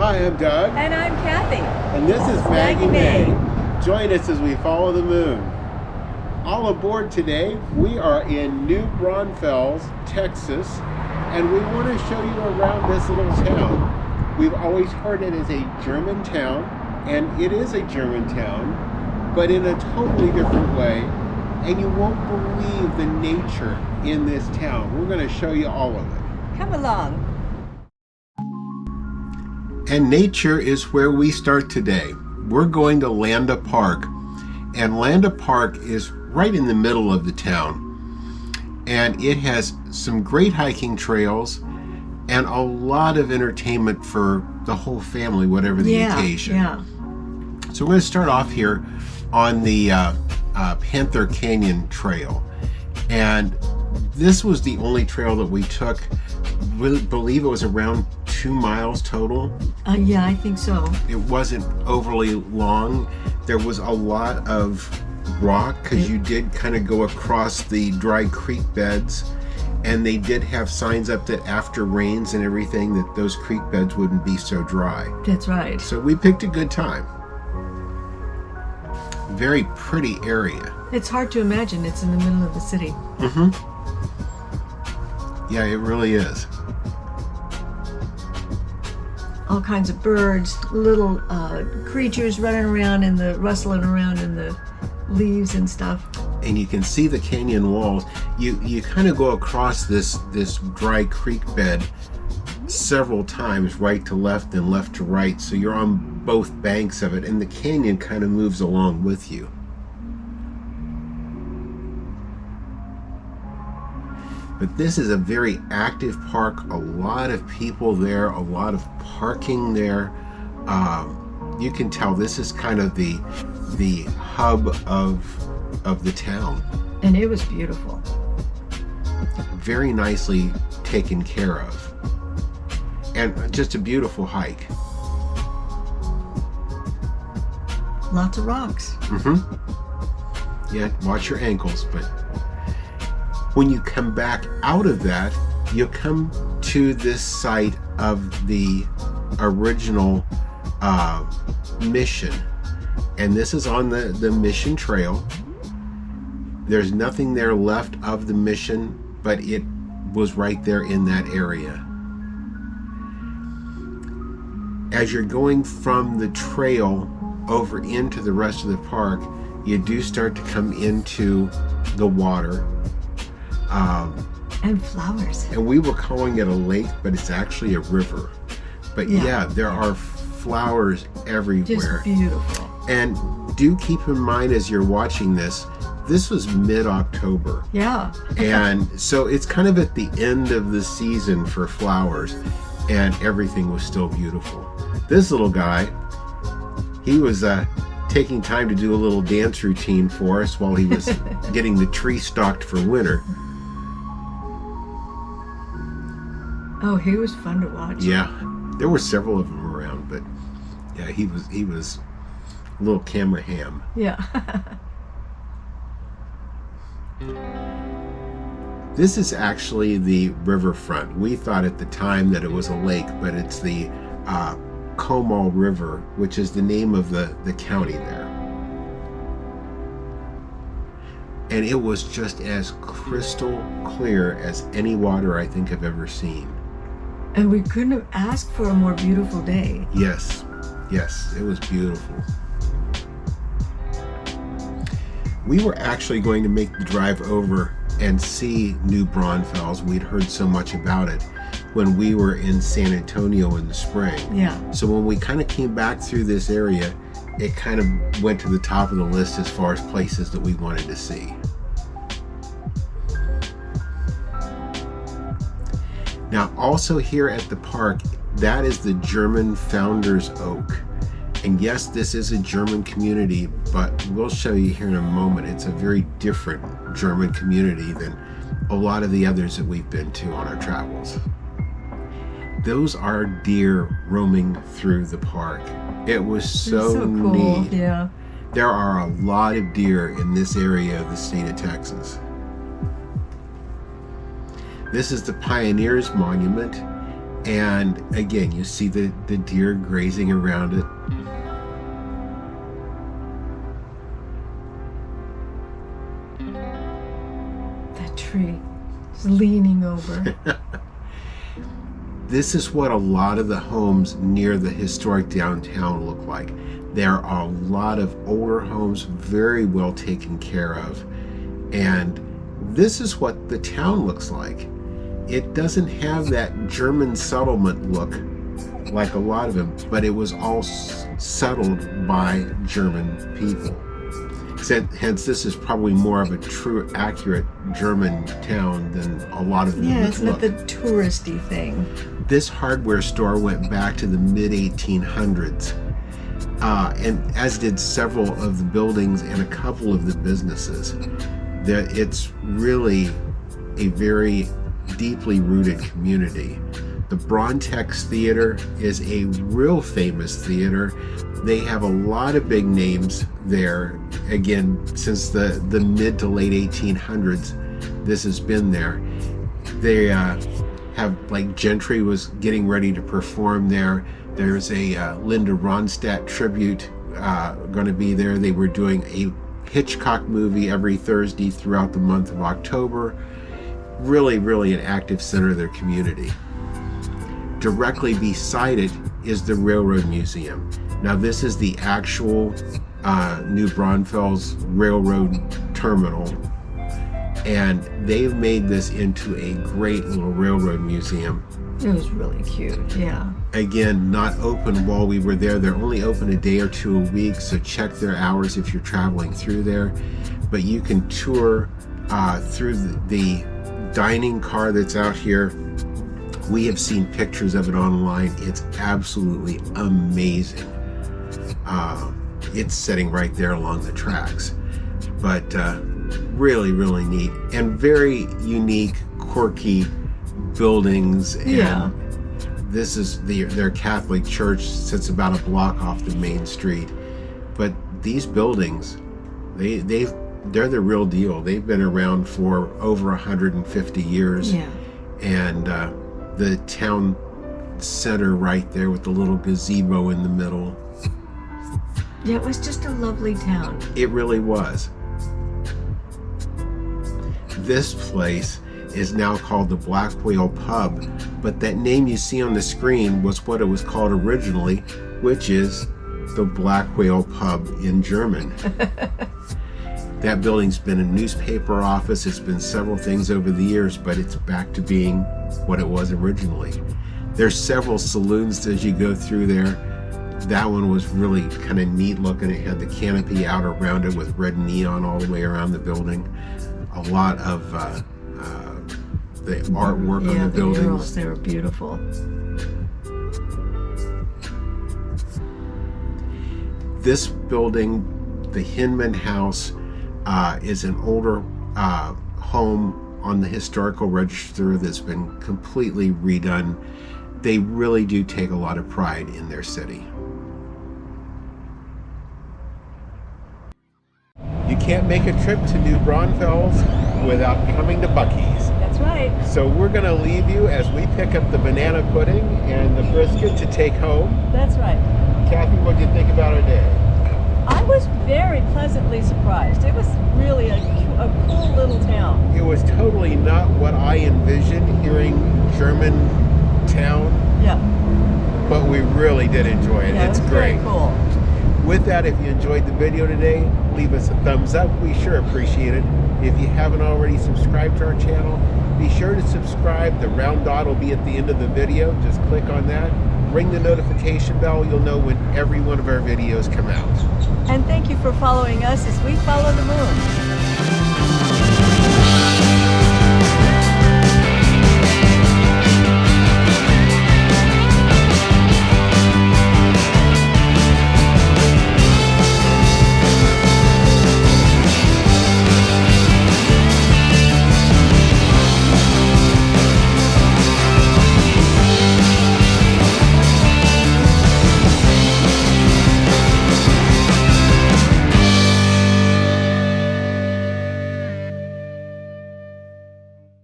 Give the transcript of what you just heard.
Hi, I'm Doug. And I'm Cathy. And this is Maggie Mae. Join us as we follow the moon. All aboard today, we are in New Braunfels, Texas, and we want to show you around this little town. We've always heard it as a German town, and it is a German town, but in a totally different way. And you won't believe the nature in this town. We're going to show you all of it. Come along. And nature is where we start today. We're going to Landa Park, and Landa Park is right in the middle of the town, and it has some great hiking trails and a lot of entertainment for the whole family, whatever the occasion. So we're going to start off here on the Panther Canyon trail, and this was the only trail that we took. We believe it was around 2 miles total. Yeah, I think so. It wasn't overly long. There was a lot of rock because you did kind of go across the dry creek beds, and they did have signs up that after rains and everything that those creek beds wouldn't be so dry. That's right. So we picked a good time. Very pretty area. It's hard to imagine it's in the middle of the city. Yeah, it really is. All kinds of birds, little creatures running around and rustling around in the leaves and stuff. And you can see the canyon walls. You kind of go across this dry creek bed several times, right to left and left to right, so you're on both banks of it, and the canyon kind of moves along with you. But this is a very active park, a lot of people there, a lot of parking there. You can tell this is kind of the hub of the town. And it was beautiful. Very nicely taken care of. And just a beautiful hike. Lots of rocks. Yeah, watch your ankles, but when you come back out of that, you'll come to this site of the original mission. And this is on the mission trail. There's nothing there left of the mission, but it was right there in that area. As you're going from the trail over into the rest of the park, you do start to come into the water. And flowers. And we were calling it a lake, but it's actually a river. But yeah, there are flowers everywhere. Just beautiful. And do keep in mind as you're watching this was mid-October. Yeah. And so it's kind of at the end of the season for flowers, and everything was still beautiful. This little guy, he was taking time to do a little dance routine for us while he was getting the tree stocked for winter. Oh, he was fun to watch. Yeah, there were several of them around, but yeah, he was a little camera ham. Yeah. This is actually the riverfront. We thought at the time that it was a lake, but it's the Comal River, which is the name of the county there. And it was just as crystal clear as any water I think I've ever seen. And we couldn't have asked for a more beautiful day. Yes, it was beautiful. We were actually going to make the drive over and see New Braunfels. We'd heard so much about it when we were in San Antonio in the spring. Yeah. So when we kind of came back through this area, it kind of went to the top of the list as far as places that we wanted to see. Now, also here at the park, that is the German Founders Oak. And yes, this is a German community, but we'll show you here in a moment. It's a very different German community than a lot of the others that we've been to on our travels. Those are deer roaming through the park. It was so cool. neat. Yeah. There are a lot of deer in this area of the state of Texas. This is the Pioneers Monument, And again, you see the deer grazing around it. That tree is leaning over. This is what a lot of the homes near the historic downtown look like. There are a lot of older homes, very well taken care of. And this is what the town looks like. It doesn't have that German settlement look like a lot of them, but it was all settled by German people. Hence, this is probably more of a true, accurate German town than a lot of them. Yeah, it's not the touristy thing. This hardware store went back to the mid-1800s, and as did several of the buildings and a couple of the businesses. It's really a very deeply rooted community. The Brauntex Theater is a real famous theater. They have a lot of big names there. Again, since the mid to late 1800s, this has been there. They have, like, Gentry was getting ready to perform there. There's a Linda Ronstadt tribute going to be there. They were doing a Hitchcock movie every Thursday throughout the month of October. Really, really an active center of their community. Directly beside it is the Railroad Museum. Now, this is the actual New Braunfels Railroad Terminal, and they've made this into a great little railroad museum. It was really cute, yeah. Again, not open while we were there. They're only open a day or two a week, so check their hours if you're traveling through there. But you can tour through the dining car that's out here. We have seen pictures of it online. It's absolutely amazing. It's sitting right there along the tracks. But really, really neat. And very unique, quirky buildings. And yeah. This is their Catholic church, sits about a block off the main street. But these buildings, they're the real deal. They've been around for over 150 years. Yeah. And the town center right there with the little gazebo in the middle. Yeah, it was just a lovely town. It really was. This place is now called the Black Whale Pub, but that name you see on the screen was what it was called originally, which is the Black Whale Pub in German. That building's been a newspaper office. It's been several things over the years, but it's back to being what it was originally. There's several saloons as you go through there. That one was really kind of neat looking. It had the canopy out around it with red neon all the way around the building. A lot of the artwork on the buildings. Murals, they were beautiful. This building, the Hinman House, is an older home on the historical register that's been completely redone. They really do take a lot of pride in their city. You can't make a trip to New Braunfels without coming to Buc-ee's. That's right. So we're going to leave you as we pick up the banana pudding and the brisket to take home. That's right. Cathy, what did you think about our day? I was very pleasantly surprised. It was really a cool little town. It was totally not what I envisioned hearing German town. Yeah. But we really did enjoy it. Yeah, It's it was great. Very cool. With that, if you enjoyed the video today, leave us a thumbs up. We sure appreciate it. If you haven't already subscribed to our channel, be sure to subscribe. The round dot will be at the end of the video. Just click on that. Ring the notification bell. You'll know when every one of our videos come out. And thank you for following us as we follow the moon.